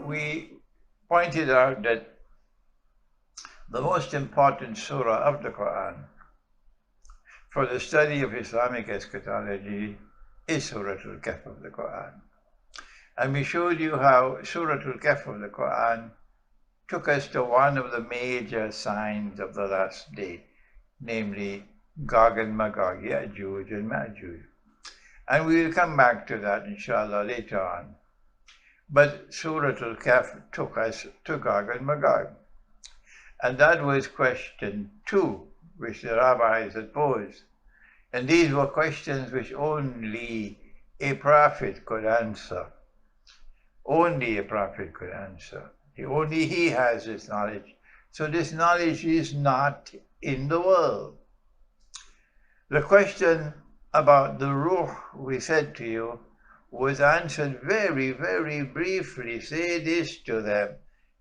We pointed out that the most important surah of the Quran for the study of Islamic eschatology is Surah Al-Kahf of the Quran. And we showed you how Surah Al-Kahf of the Quran took us to one of the major signs of the last day, namely Gog and Magog, Ya'juj and Ma'juj. And we will come back to that, inshallah, later on. But Surah Al-Kahf took us to Gog and Magog. And that was question 2, which the rabbis had posed. And these were questions which only a prophet could answer. Only a prophet could answer. Only he has this knowledge. So this knowledge is not in the world. The question about the ruh, we said to you, was answered very, very briefly. Say this to them.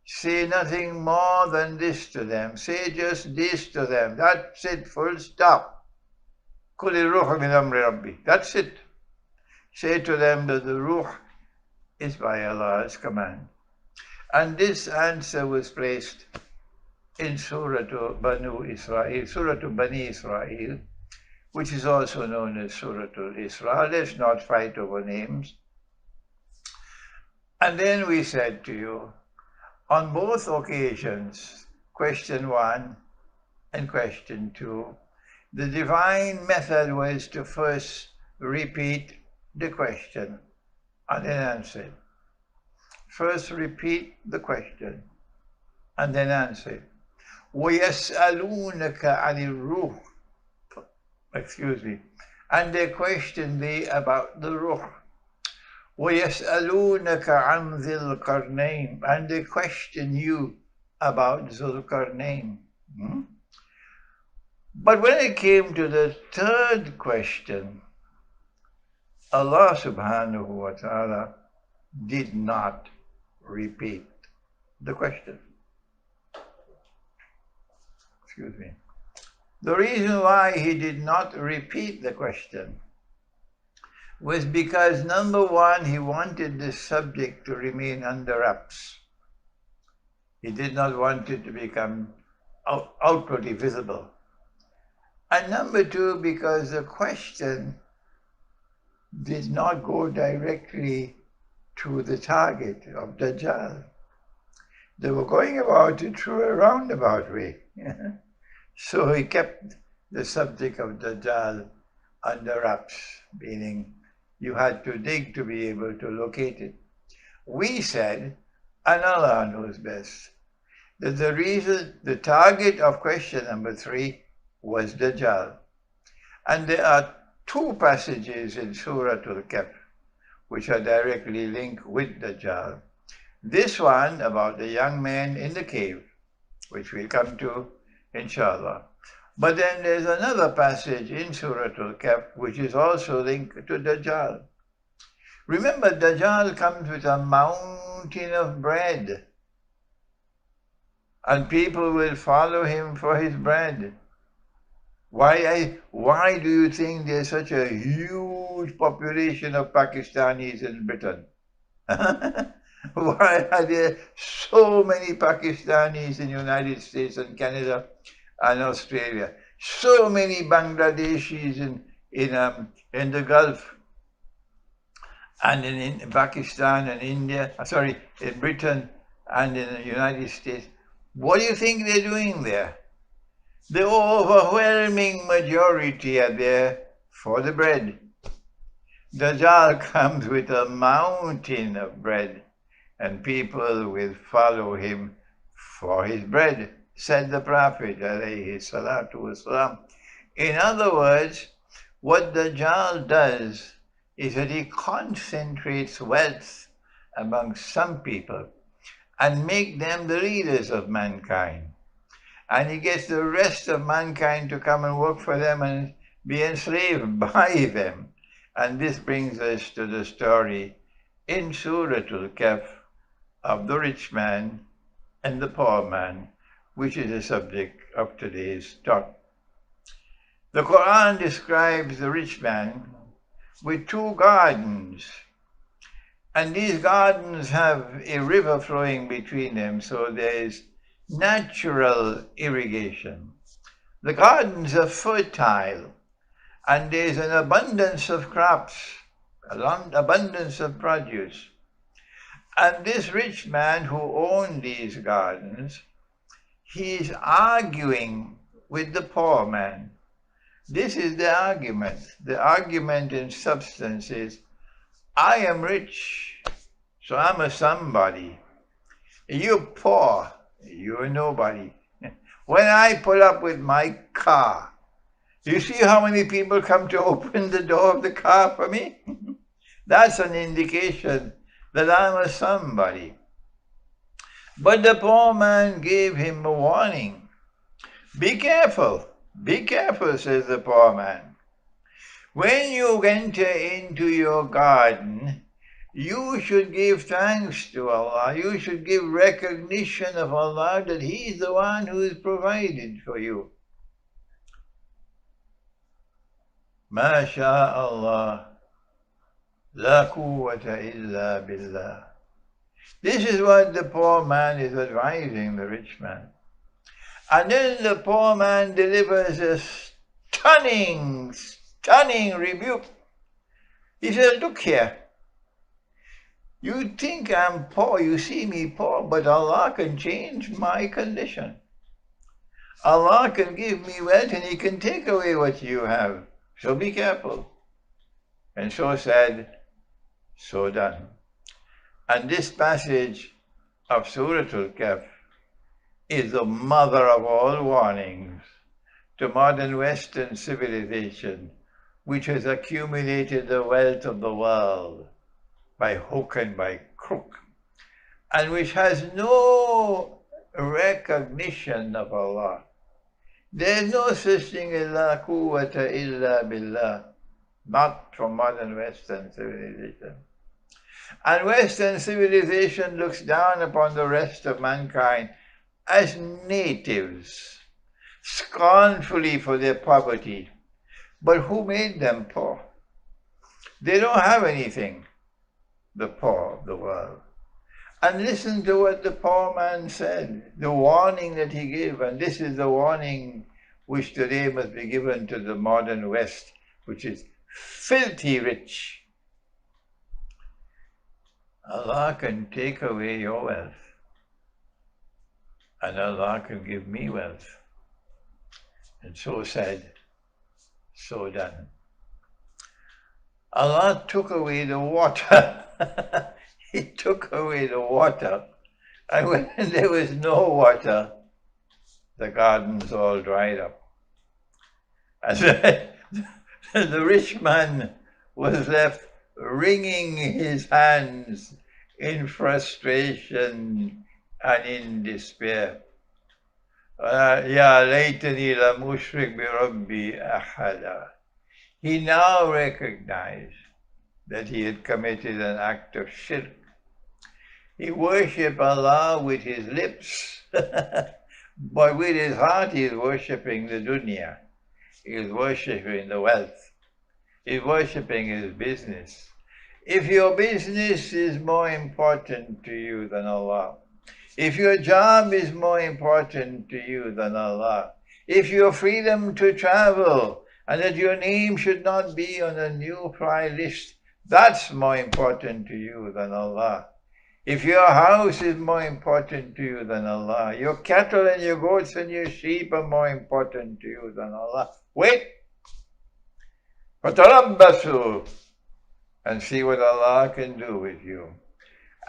Say nothing more than this to them. Say just this to them. That's it, full stop. Kuli ruh min amri rabbi. That's it. Say to them that the ruh is by Allah's command. And this answer was placed in Surah to Bani Israel, which is also known as Surah Al-Isra. Let's not fight over names. And then we said to you, on both occasions, question 1 and question 2, the divine method was to first repeat the question and then answer it. First repeat the question and then answer it. وَيَسْأَلُونَكَ عَنِ الرُّوحِ. And they question thee about the ruh. وَيَسْأَلُونَكَ عَنْ ذِي الْقَرْنَيْنِ. And they question you about Zulqarnain. But when it came to the third question, Allah subhanahu wa ta'ala did not repeat the question. The reason why he did not repeat the question was because, number 1, he wanted this subject to remain under wraps. He did not want it to become outwardly visible. And number 2, because the question did not go directly to the target of Dajjal. They were going about it through a roundabout way. So he kept the subject of Dajjal under wraps, meaning you had to dig to be able to locate it. We said, and Allah knows best, that the target of question number 3 was Dajjal. And there are 2 passages in Surah Al-Kahf which are directly linked with Dajjal. This one about the young man in the cave, which we'll come to, inshallah. But then there's another passage in Surah Al-Kahf which is also linked to Dajjal. Remember, Dajjal comes with a mountain of bread, and people will follow him for his bread. Why do you think there's such a huge population of Pakistanis in Britain? Why are there so many Pakistanis in the United States and Canada and Australia? So many Bangladeshis in the Gulf and in Pakistan and India, in Britain and in the United States. What do you think they're doing there? The overwhelming majority are there for the bread. Dajjal comes with a mountain of bread, and people will follow him for his bread, said the Prophet alayhi salatu wasalam. In other words, what Dajjal does is that he concentrates wealth among some people and make them the leaders of mankind. And he gets the rest of mankind to come and work for them and be enslaved by them. And this brings us to the story in Surah Al-Kahf of the rich man and the poor man, which is the subject of today's talk. The Quran describes the rich man with 2 gardens, And these gardens have a river flowing between them, so there is natural irrigation. The gardens are fertile, and there is an abundance of crops, an abundance of produce. And this rich man who owned these gardens, he is arguing with the poor man. This is the argument. The argument in substance is, I am rich, so I'm a somebody. You're poor, you're nobody. When I pull up with my car, you see how many people come to open the door of the car for me? That's an indication that I'm a somebody. But the poor man gave him a warning. Be careful, says the poor man. When you enter into your garden, you should give thanks to Allah. You should give recognition of Allah that He is the one who is provided for you. Ma sha Allah, la quwwata illa billah. This is what the poor man is advising the rich man. And then the poor man delivers a stunning rebuke. He says, look here, you think I'm poor, you see me poor, but Allah can change my condition. Allah can give me wealth and He can take away what you have. So be careful. And so said, so done. And this passage of Surah Al-Kahf is the mother of all warnings to modern Western civilization, which has accumulated the wealth of the world by hook and by crook, and which has no recognition of Allah. There is no such thing as la quwwata illa billah, not from modern Western civilization. And Western civilization looks down upon the rest of mankind as natives, scornfully for their poverty. But who made them poor? They don't have anything, the poor of the world. And listen to what the poor man said, the warning that he gave. And this is the warning which today must be given to the modern West, which is filthy rich. Allah can take away your wealth, and Allah can give me wealth. And so said, so done. Allah took away the water. He took away the water. And when there was no water, the gardens all dried up. And the rich man was left wringing his hands in frustration and in despair. Ya laytani la mushrik bi rabbi ahada. He now recognized that he had committed an act of shirk. He worshipped Allah with his lips, but with his heart he is worshipping the dunya. He is worshipping the wealth. He is worshipping his business. If your business is more important to you than Allah, if your job is more important to you than Allah, if your freedom to travel and that your name should not be on a new fly list, that's more important to you than Allah. If your house is more important to you than Allah, your cattle and your goats and your sheep are more important to you than Allah, wait. فَتَرَبَّصُوا, and see what Allah can do with you.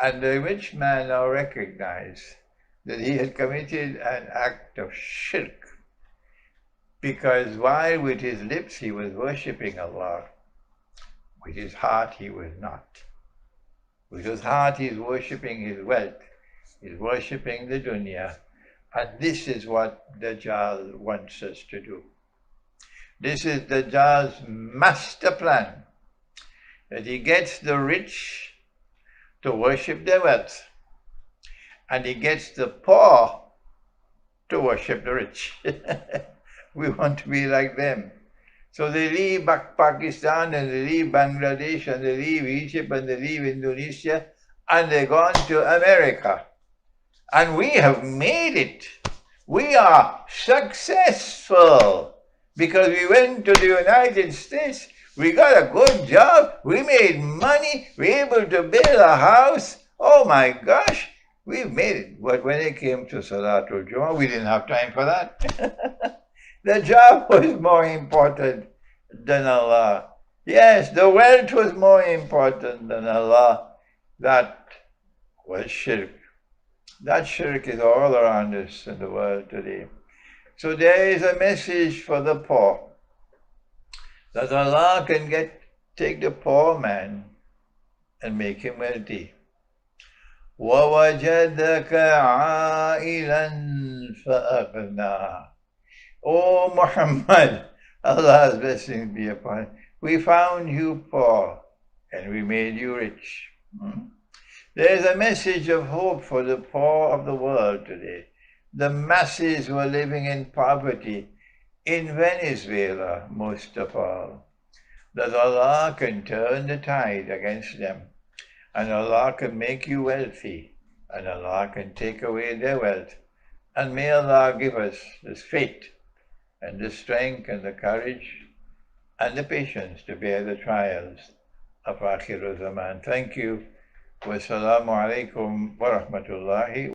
And the rich man now recognized that he had committed an act of shirk, because while with his lips he was worshipping Allah, with his heart he was not. With his heart he is worshipping his wealth, he is worshipping the dunya, and this is what Dajjal wants us to do. This is Dajjal's master plan, that he gets the rich to worship their wealth, and he gets the poor to worship the rich. We want to be like them. So they leave Pakistan and they leave Bangladesh and they leave Egypt and they leave Indonesia and they're gone to America. And we have made it. We are successful because we went to the United States. We got a good job. We made money. We were able to build a house. Oh my gosh, we've made it. But when it came to Salatul Jummah, we didn't have time for that. The job was more important than Allah. Yes, the wealth was more important than Allah. That was shirk. That shirk is all around us in the world today. So there is a message for the poor, that Allah can take the poor man and make him wealthy. وَوَجَدَكَ عَائِلًا فَأَغْنَى. Oh Muhammad, Allah's blessings be upon you. We found you poor and we made you rich. There is a message of hope for the poor of the world today. The masses who are living in poverty, in Venezuela most of all, that Allah can turn the tide against them, and Allah can make you wealthy, and Allah can take away their wealth. And may Allah give us this faith and the strength and the courage and the patience to bear the trials of Akhir Zaman. Thank you. Wassalamu alaikum wa rahmatullahi